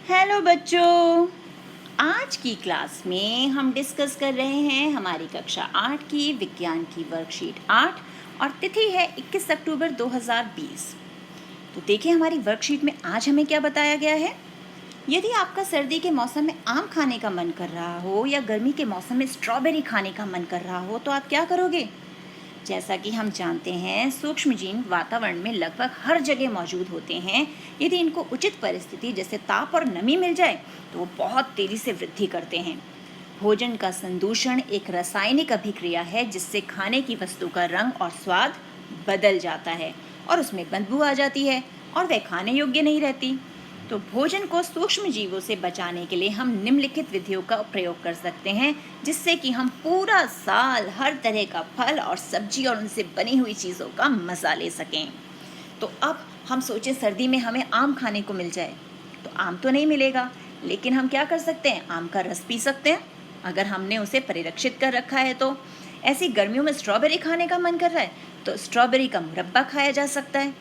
Hello बच्चों, आज की क्लास में हम डिस्कस कर रहे हैं हमारी कक्षा 8 की विज्ञान की वर्कशीट 8 और तिथि है 21 अक्टूबर 2020। तो देखिए हमारी वर्कशीट में आज हमें क्या बताया गया है। यदि आपका सर्दी के मौसम में आम खाने का मन कर रहा हो या गर्मी के मौसम में स्ट्रॉबेरी खाने का मन कर रहा हो तो आप क्या करोगे। जैसा कि हम जानते हैं, सूक्ष्मजीव वातावरण में लगभग हर जगह मौजूद होते हैं। यदि इनको उचित परिस्थिति जैसे ताप और नमी मिल जाए तो वो बहुत तेजी से वृद्धि करते हैं। भोजन का संदूषण एक रासायनिक अभिक्रिया है जिससे खाने की वस्तु का रंग और स्वाद बदल जाता है और उसमें बदबू आ जाती है और वह खाने योग्य नहीं रहती। तो भोजन को सूक्ष्म जीवों से बचाने के लिए हम निम्नलिखित विधियों का प्रयोग कर सकते हैं जिससे कि हम पूरा साल हर तरह का फल और सब्जी और उनसे बनी हुई चीज़ों का मज़ा ले सकें। तो अब हम सोचें सर्दी में हमें आम खाने को मिल जाए, तो आम तो नहीं मिलेगा, लेकिन हम क्या कर सकते हैं, आम का रस पी सकते हैं अगर हमने उसे परिरक्षित कर रखा है। तो ऐसी गर्मियों में स्ट्रॉबेरी खाने का मन कर रहा है तो स्ट्रॉबेरी का मुरब्बा खाया जा सकता है।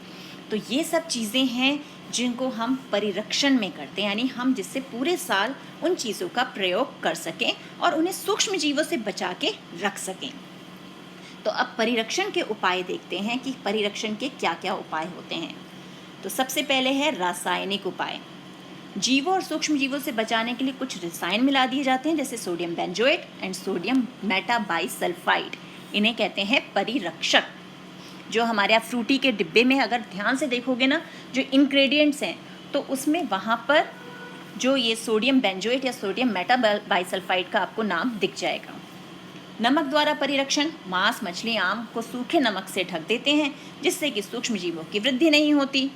तो ये सब चीज़ें हैं जिनको हम परिरक्षण में करते हैं, यानी हम जिससे पूरे साल उन चीज़ों का प्रयोग कर सकें और उन्हें सूक्ष्म जीवों से बचा के रख सकें। तो अब परिरक्षण के उपाय देखते हैं कि परिरक्षण के क्या क्या उपाय होते हैं। तो सबसे पहले है रासायनिक उपाय। जीवों और सूक्ष्म जीवों से बचाने के लिए कुछ रसायन मिला दिए जाते हैं जैसे sodium benzoate and sodium metabisulphide. इन्हें कहते हैं परिरक्षक। जो हमारे यहाँ फ्रूटी के डिब्बे में अगर ध्यान से देखोगे ना, जो इंग्रेडिएंट्स हैं तो उसमें वहाँ पर जो ये सोडियम बेंजोएट या सोडियम मेटाबाइसल्फाइड का आपको नाम दिख जाएगा। नमक द्वारा परिरक्षण। मांस, मछली, आम को सूखे नमक से ढक देते हैं जिससे कि सूक्ष्म जीवों की वृद्धि नहीं होती।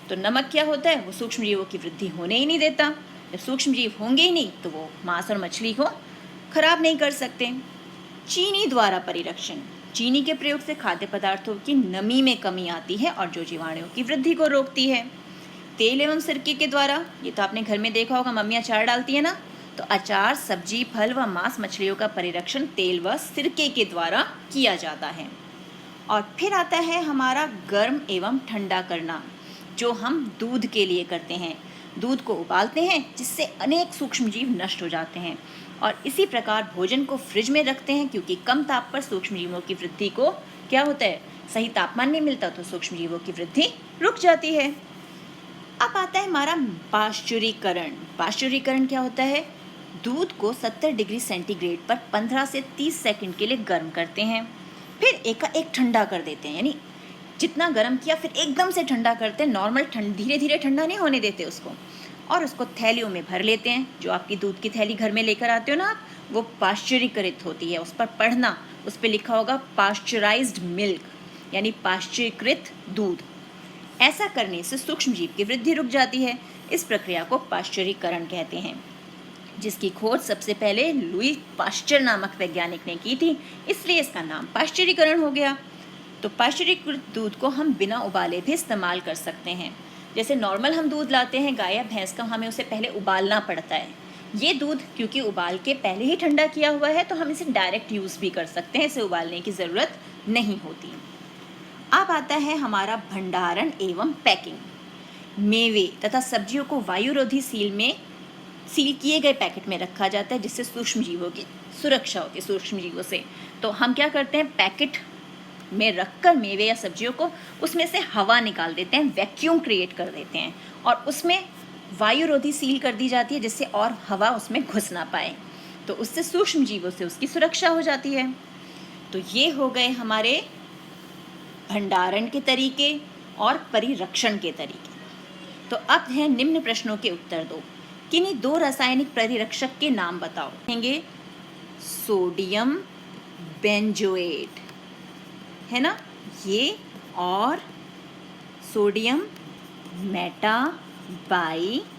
तो नमक क्या होता है, वो सूक्ष्म जीवों की वृद्धि होने ही नहीं देता। जब सूक्ष्म जीव होंगे ही नहीं तो वो मांस और मछली को खराब नहीं कर सकते। चीनी द्वारा परिरक्षण। चीनी के प्रयोग से खाद्य पदार्थों की नमी में कमी आती है और जो जीवाणुओं की वृद्धि को रोकती है। तेल एवं सिरके के द्वारा। ये तो आपने घर में देखा होगा, मम्मी अचार डालती है ना, तो अचार, सब्जी, फल व मांस मछलियों का परिरक्षण तेल व सिरके के द्वारा किया जाता है। और फिर आता है हमारा गर्म एवं ठंडा करना, जो हम दूध के लिए करते हैं। दूध को उबालते हैं जिससे अनेक सूक्ष्म जीव नष्ट हो जाते हैं और इसी प्रकार भोजन को फ्रिज में रखते हैं क्योंकि कम ताप पर सूक्ष्म जीवों की वृद्धि को क्या होता है, सही तापमान नहीं मिलता तो सूक्ष्म जीवों की वृद्धि रुक जाती है। अब आता है हमारा पाश्चुरीकरण। पाश्चुरीकरण क्या होता है, दूध को 70 डिग्री सेंटीग्रेड पर 15 से 30 सेकंड के लिए गर्म करते हैं, फिर एक ठंडा कर देते हैं। यानी जितना गर्म किया फिर एकदम से ठंडा करते हैं, नॉर्मल धीरे धीरे ठंडा नहीं होने देते उसको, और उसको थैलियों में भर लेते हैं। जो आपकी दूध की थैली घर में लेकर आते हो ना आप, वो पाश्चुरीकृत होती है। उस पर पढ़ना, उस पर लिखा होगा पाश्चराइज्ड मिल्क, यानी पाश्चुरीकृत दूध। ऐसा करने से सूक्ष्म जीव की वृद्धि रुक जाती है। इस प्रक्रिया को पाश्चुरीकरण कहते हैं, जिसकी खोज सबसे पहले लुई पाश्चर नामक वैज्ञानिक ने की थी, इसलिए इसका नाम पाश्चुरीकरण हो गया। तो पाश्चुरीकृत दूध को हम बिना उबाले भी इस्तेमाल कर सकते हैं। जैसे नॉर्मल हम दूध लाते हैं गाय या भैंस का, हमें उसे पहले उबालना पड़ता है। ये दूध क्योंकि उबाल के पहले ही ठंडा किया हुआ है तो हम इसे डायरेक्ट यूज़ भी कर सकते हैं, इसे उबालने की ज़रूरत नहीं होती। अब आता है हमारा भंडारण एवं पैकिंग। मेवे तथा सब्जियों को वायुरोधी सील किए गए पैकेट में रखा जाता है जिससे सूक्ष्म जीवों की सुरक्षा होती है। सूक्ष्म जीवों से तो हम क्या करते हैं, पैकेट में रखकर मेवे या सब्जियों को उसमें से हवा निकाल देते हैं, वैक्यूम क्रिएट कर देते हैं और उसमें वायुरोधी सील कर दी जाती है जिससे और हवा उसमें घुस ना पाए, तो उससे सूक्ष्म जीवों से उसकी सुरक्षा हो जाती है। तो ये हो गए हमारे भंडारण के तरीके और परिरक्षण के तरीके। तो अब है निम्न प्रश्नों के उत्तर दो। किन्हीं दो रासायनिक परिरक्षक के नाम बताओ। कहेंगे सोडियम बेंजोएट है ना, ये, और सोडियम मेटाबाइसल्फाइड।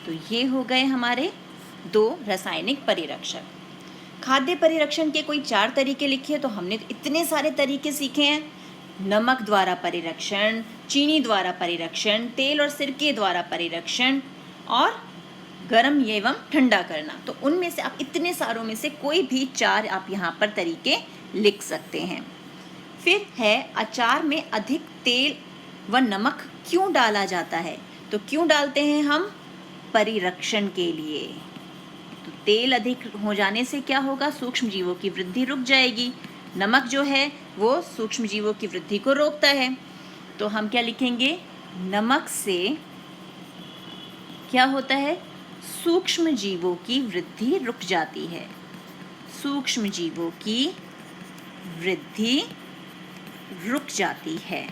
तो ये हो गए हमारे दो रासायनिक परिरक्षक। खाद्य परिरक्षण के कोई 4 तरीके लिखे, तो हमने इतने सारे तरीके सीखे हैं। नमक द्वारा परिरक्षण, चीनी द्वारा परिरक्षण, तेल और सिरके द्वारा परिरक्षण और गर्म एवं ठंडा करना। तो उनमें से आप इतने सारों में से कोई भी 4 आप यहाँ पर तरीके लिख सकते हैं। फिर है अचार में अधिक तेल व नमक क्यों डाला जाता है। तो क्यों डालते हैं हम? परिरक्षण के लिए। तो तेल अधिक हो जाने से क्या होगा? सूक्ष्म जीवों की वृद्धि रुक जाएगी। नमक जो है वो सूक्ष्म जीवों की वृद्धि को रोकता है। तो हम क्या लिखेंगे? नमक से क्या होता है? सूक्ष्म जीवों की वृद्धि रुक जाती है। सूक्ष्म जीवों की वृद्धि रुक जाती है।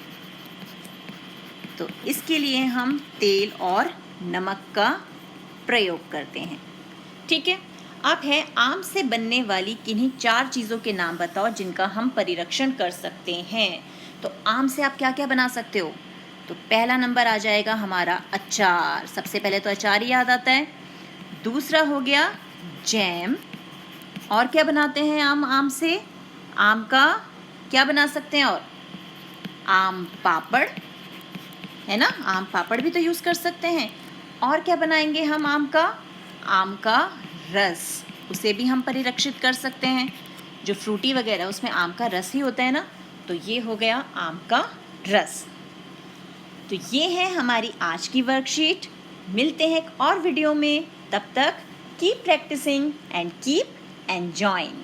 तो इसके लिए हम तेल और नमक का प्रयोग करते हैं। ठीक है। अब है आम से बनने वाली किन्हीं 4 चीज़ों के नाम बताओ जिनका हम परिरक्षण कर सकते हैं। तो आम से आप क्या क्या बना सकते हो? तो पहला नंबर आ जाएगा हमारा अचार। सबसे पहले तो अचार ही याद आता है। दूसरा हो गया जैम। और क्या बनाते हैं आम से? आम का क्या बना सकते हैं? और आम पापड़, है ना? आम पापड़ भी तो यूज़ कर सकते हैं। और क्या बनाएंगे हम आम का? आम का रस, उसे भी हम परिरक्षित कर सकते हैं। जो फ्रूटी वगैरह उसमें आम का रस ही होता है ना, तो ये हो गया आम का रस। तो ये है हमारी आज की वर्कशीट। मिलते हैं एक और वीडियो में। तब तक keep practicing and keep enjoying.